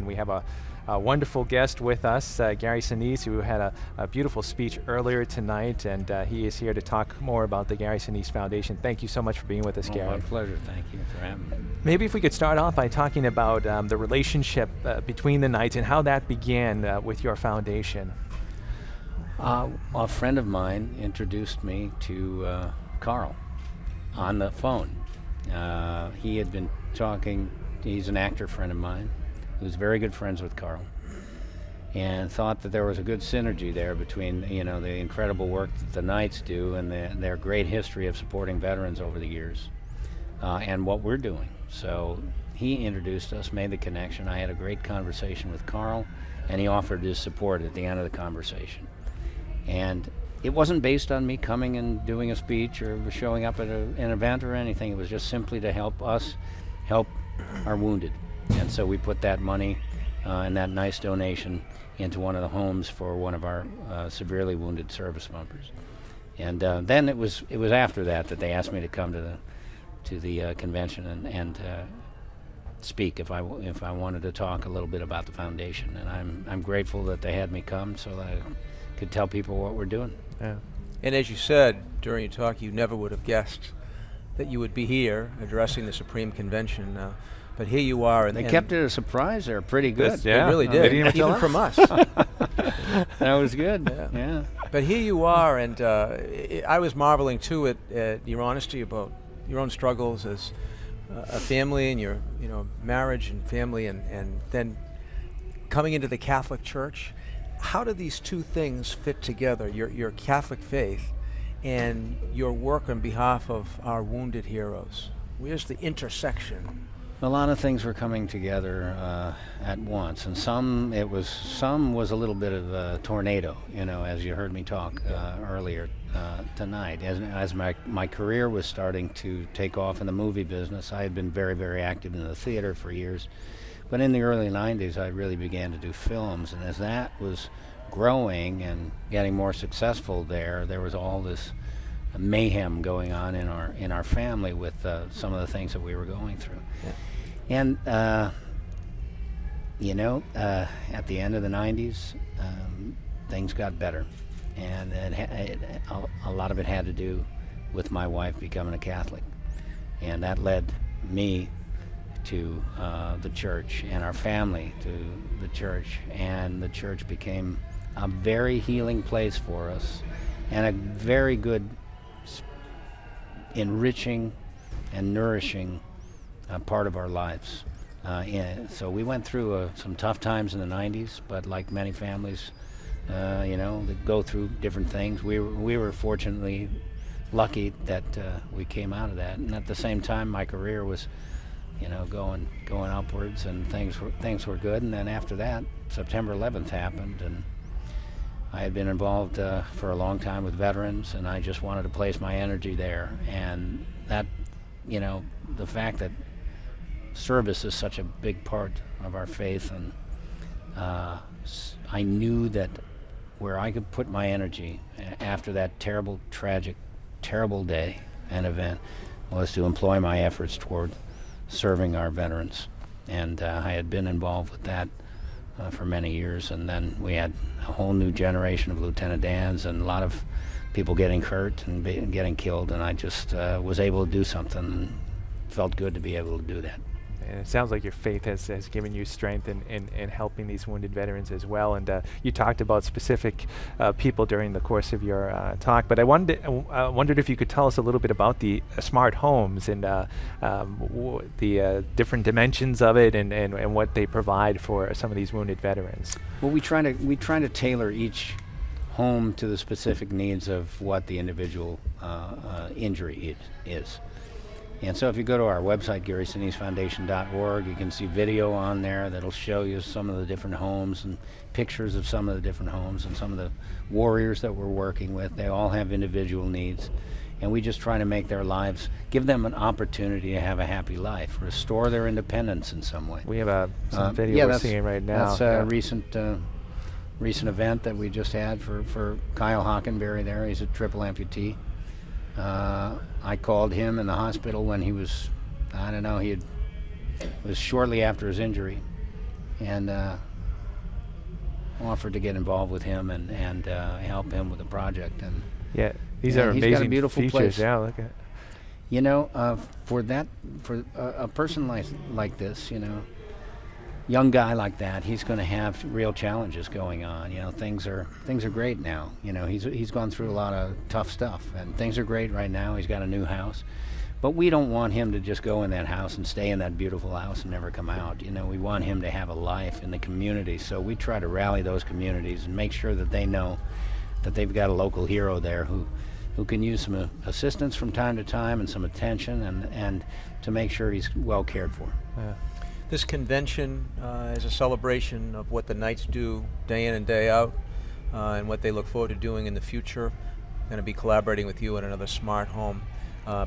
We have a wonderful guest with us, Gary Sinise, who had a beautiful speech earlier tonight, and he is here to talk more about the Gary Sinise Foundation. Thank you so much for being with us, Gary. My pleasure. Thank you for having me. Maybe if we could start off by talking about the relationship between the Knights and how that began with your foundation. A friend of mine introduced me to Carl on the phone. He had been talking, he's an actor friend of mine, who's very good friends with Carl, and thought that there was a good synergy there between, the incredible work that the Knights do and their great history of supporting veterans over the years, and what we're doing. So he introduced us, made the connection. I had a great conversation with Carl, and he offered his support at the end of the conversation. And it wasn't based on me coming and doing a speech or showing up at an event or anything. It was just simply to help us help our wounded. And so we put that money and that nice donation into one of the homes for one of our severely wounded service members. And then it was after that they asked me to come to the convention and speak if I wanted to talk a little bit about the foundation. And I'm grateful that they had me come so that I could tell people what we're doing. Yeah. And as you said during your talk, you never would have guessed that you would be here addressing the Supreme Convention. But here you are. And they kept it a surprise there, pretty good. They really did, even from us. That was good. Yeah. But here you are, and I was marveling too at your honesty about your own struggles as a family and your marriage and family, and then coming into the Catholic Church. How do these two things fit together, your Catholic faith and your work on behalf of our wounded heroes? Where's the intersection? A lot of things were coming together at once, and some was a little bit of a tornado, as you heard me talk earlier tonight. As my career was starting to take off in the movie business, I had been very, very active in the theater for years. But in the early 90s, I really began to do films, and as that was growing and getting more successful there was all this mayhem going on in our family with some of the things that we were going through. Yeah. And at the end of the 90s, things got better, and a lot of it had to do with my wife becoming a Catholic, and that led me to the church, and our family to the church, and the church became a very healing place for us and a very good enriching and nourishing part of our lives. So we went through some tough times in the 90s, but like many families that go through different things, we were fortunately lucky that we came out of that. And at the same time, my career was going upwards, and things were good. And then after that, September 11th happened, and I had been involved for a long time with veterans, and I just wanted to place my energy there. And that, the fact that service is such a big part of our faith, and I knew that where I could put my energy after that terrible, tragic, terrible day and event was to employ my efforts toward serving our veterans. And I had been involved with that for many years, and then we had a whole new generation of Lieutenant Dans and a lot of people getting hurt and getting killed, and I just was able to do something, and felt good to be able to do that. And it sounds like your faith has given you strength in helping these wounded veterans as well. And you talked about specific people during the course of your talk, but I wondered if you could tell us a little bit about the smart homes and the different dimensions of it, and what they provide for some of these wounded veterans. Well, we try to tailor each home to the specific needs of what the individual injury is. And so if you go to our website, GarySiniseFoundation.org, you can see video on there that'll show you some of the different homes and pictures of some of the different homes and some of the warriors that we're working with. They all have individual needs, and we just try to make their lives, give them an opportunity to have a happy life, restore their independence in some way. We have some video we're seeing right now. That's a recent event that we just had for Kyle Hockenberry there. He's a triple amputee. I called him in the hospital when he was, it was shortly after his injury, and offered to get involved with him and help him with the project. And Yeah, these Yeah, are he's got a amazing beautiful features. place. Yeah, look at. you know, for a person like this, you know, young guy like that, he's going to have real challenges going on. You know, things are great now. You know, he's gone through a lot of tough stuff, and things are great right now. He's got a new house, but we don't want him to just go in that house and stay in that beautiful house and never come out. You know, we want him to have a life in the community. So we try to rally those communities and make sure that they know that they've got a local hero there who can use some assistance from time to time and some attention, and to make sure he's well cared for. Yeah. This convention is a celebration of what the Knights do day in and day out, and what they look forward to doing in the future. Going to be collaborating with you at another smart home.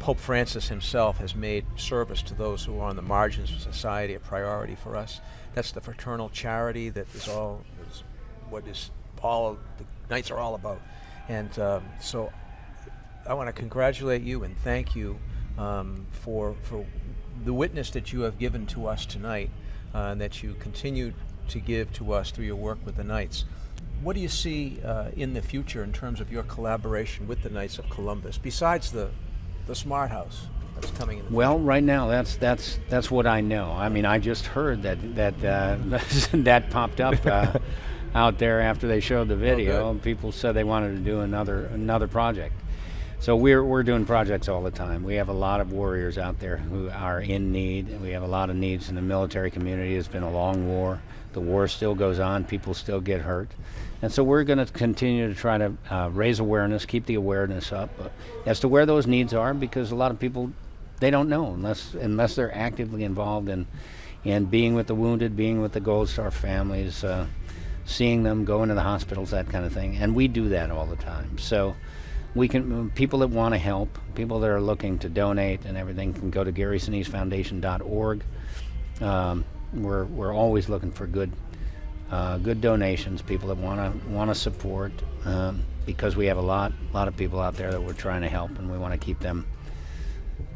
Pope Francis himself has made service to those who are on the margins of society a priority for us. That's the fraternal charity that is what all the Knights are all about. And so I want to congratulate you and thank you for the witness that you have given to us tonight, and that you continue to give to us through your work with the Knights. What do you see in the future in terms of your collaboration with the Knights of Columbus, besides the Smart House that's coming in the Well, right now, that's what I know. I mean, I just heard that that popped up out there after they showed the video. good. People said they wanted to do another project. So we're doing projects all the time. We have a lot of warriors out there who are in need. We have a lot of needs in the military community. It's been a long war. The war still goes on. People still get hurt. And so we're going to continue to try to raise awareness, keep the awareness up as to where those needs are, because a lot of people, they don't know unless they're actively involved in being with the wounded, being with the Gold Star families, seeing them go into the hospitals, that kind of thing. And we do that all the time. So people that want to help, people that are looking to donate and everything, can go to GarySiniseFoundation.org. We're always looking for good donations, people that want to support, because we have a lot of people out there that we're trying to help, and we want to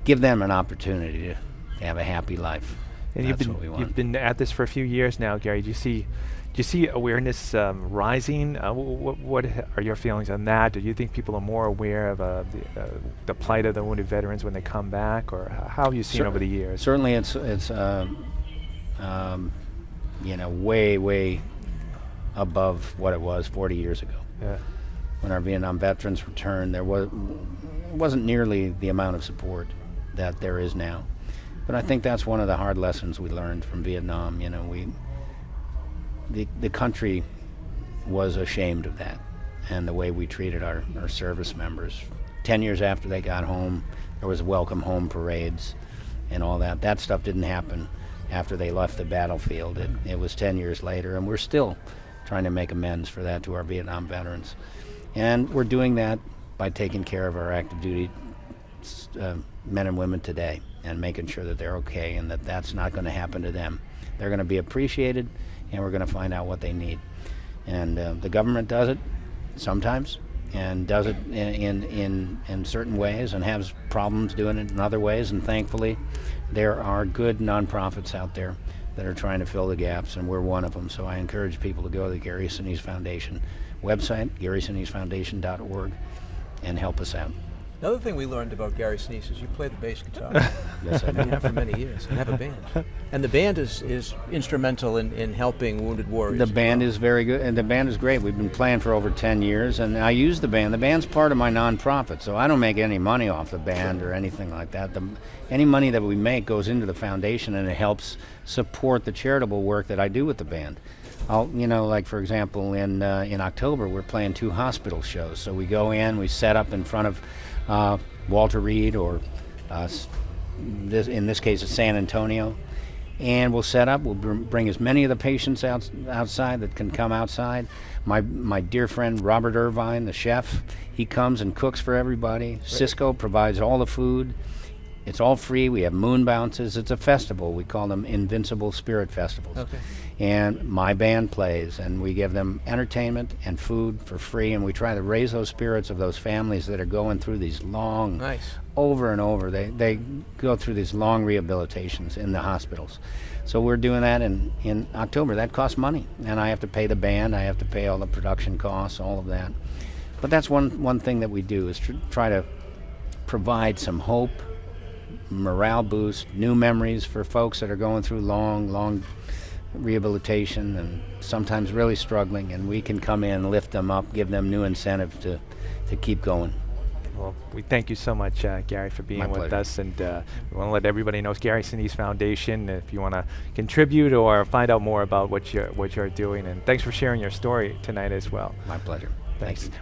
give them an opportunity to have a happy life. And That's what we want. you've been at this for a few years now, Gary. Do you see awareness rising? What are your feelings on that? Do you think people are more aware of the plight of the wounded veterans when they come back, or how have you seen over the years? Certainly, it's way above what it was 40 years ago. Yeah. When our Vietnam veterans returned, it wasn't nearly the amount of support that there is now. But I think that's one of the hard lessons we learned from Vietnam. You know, the country was ashamed of that and the way we treated our service members. 10 years after they got home, there was welcome home parades and all that. That stuff didn't happen after they left the battlefield. It was 10 years later, and we're still trying to make amends for that to our Vietnam veterans. And we're doing that by taking care of our active duty men and women today and making sure that they're okay and that that's not going to happen to them. They're going to be appreciated, and we're going to find out what they need. And the government does it sometimes, and does it in certain ways, and has problems doing it in other ways. And thankfully, there are good nonprofits out there that are trying to fill the gaps, and we're one of them. So I encourage people to go to the Gary Sinise Foundation website, GarySiniseFoundation.org, and help us out. Another thing we learned about Gary Sinise is you play the bass guitar. Yes, I You do. have for many years, and have a band. And the band is instrumental in helping wounded warriors. The band is very good, and the band is great. We've been playing for over 10 years, and I use the band. The band's part of my nonprofit, so I don't make any money off the band or anything like that. Any money that we make goes into the foundation, and it helps support the charitable work that I do with the band. Like for example, in October, we're playing 2 hospital shows. So we go in, we set up in front of Walter Reed, or in this case, it's San Antonio, and we'll set up. We'll bring as many of the patients outside that can come outside. My dear friend Robert Irvine, the chef, he comes and cooks for everybody. Cisco provides all the food. It's all free. We have moon bounces. It's a festival. We call them Invincible Spirit Festivals. Okay. And my band plays, and we give them entertainment and food for free, and we try to raise those spirits of those families that are going through these long, Nice. over and over. They go through these long rehabilitations in the hospitals. So we're doing that in October. That costs money, and I have to pay the band. I have to pay all the production costs, all of that. But that's one thing that we do, is try to provide some hope, morale boost, new memories for folks that are going through long rehabilitation and sometimes really struggling, and we can come in, lift them up, give them new incentive to keep going. Well, we thank you so much, Gary, for being My with pleasure. us, and we want to let everybody know it's Gary Sinise Foundation. If you want to contribute or find out more about what you're doing, and thanks for sharing your story tonight as well. My pleasure. Thanks. Thank you.